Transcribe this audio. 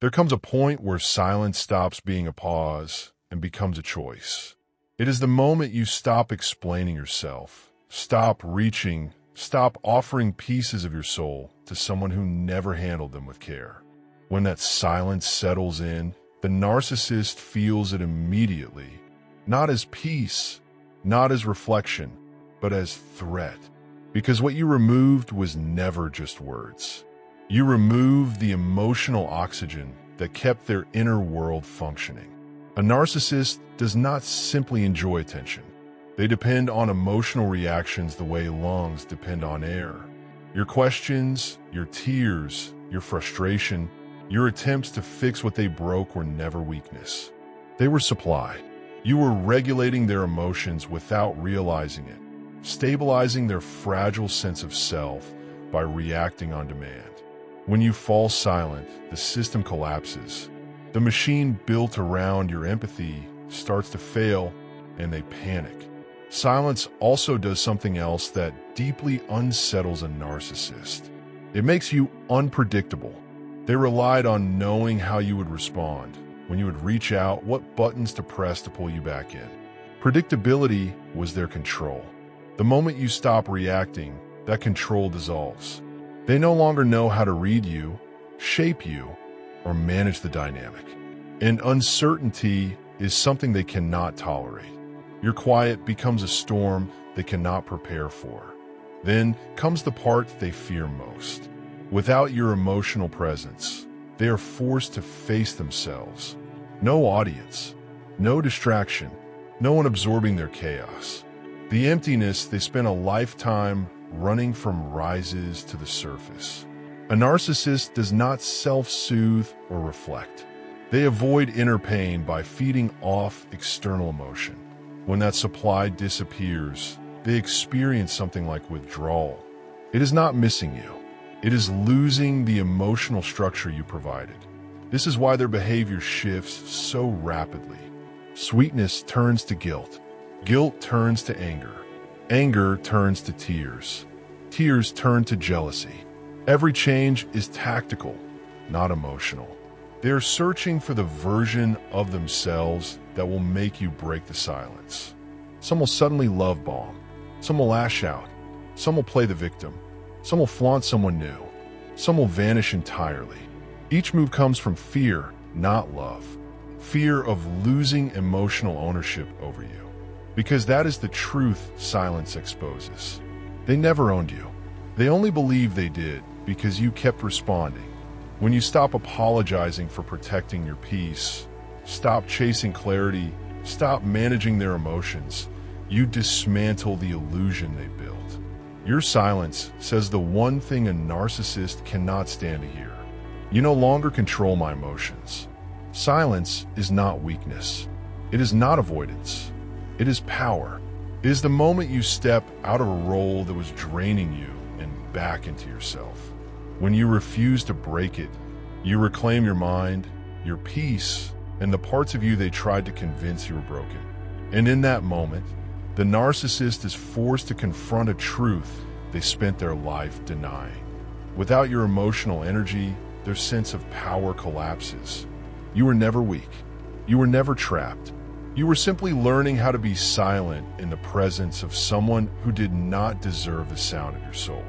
There comes a point where silence stops being a pause and becomes a choice. It is the moment you stop explaining yourself, stop reaching, stop offering pieces of your soul to someone who never handled them with care. When that silence settles in, the narcissist feels it immediately, not as peace, not as reflection, but as threat. Because what you removed was never just words. You removed the emotional oxygen that kept their inner world functioning. A narcissist does not simply enjoy attention. They depend on emotional reactions the way lungs depend on air. Your questions, your tears, your frustration, your attempts to fix what they broke were never weakness. They were supply. You were regulating their emotions without realizing it, stabilizing their fragile sense of self by reacting on demand. When you fall silent, the system collapses. The machine built around your empathy starts to fail, and they panic. Silence also does something else that deeply unsettles a narcissist. It makes you unpredictable. They relied on knowing how you would respond, when you would reach out, what buttons to press to pull you back in. Predictability was their control. The moment you stop reacting, that control dissolves. They no longer know how to read you, shape you, or manage the dynamic. And uncertainty is something they cannot tolerate. Your quiet becomes a storm they cannot prepare for. Then comes the part they fear most. Without your emotional presence, they are forced to face themselves. No audience, no distraction, no one absorbing their chaos. The emptiness they spent a lifetime running from rises to the surface. A narcissist does not self-soothe or reflect. They avoid inner pain by feeding off external emotion. When that supply disappears, they experience something like withdrawal. It is not missing you. It is losing the emotional structure you provided. This is why their behavior shifts so rapidly. Sweetness turns to guilt. Guilt turns to anger. Anger turns to tears. Tears turn to jealousy. Every change is tactical, not emotional. They are searching for the version of themselves that will make you break the silence. Some will suddenly love bomb. Some will lash out. Some will play the victim. Some will flaunt someone new. Some will vanish entirely. Each move comes from fear, not love. Fear of losing emotional ownership over you. Because that is the truth silence exposes. They never owned you. They only believed they did because you kept responding. When you stop apologizing for protecting your peace, stop chasing clarity, stop managing their emotions, you dismantle the illusion they built. Your silence says the one thing a narcissist cannot stand to hear. You no longer control my emotions. Silence is not weakness. It is not avoidance. It is power. It is the moment you step out of a role that was draining you and back into yourself. When you refuse to break it, you reclaim your mind, your peace, and the parts of you they tried to convince you were broken. And in that moment, the narcissist is forced to confront a truth they spent their life denying. Without your emotional energy, their sense of power collapses. You were never weak. You were never trapped. You were simply learning how to be silent in the presence of someone who did not deserve the sound of your soul.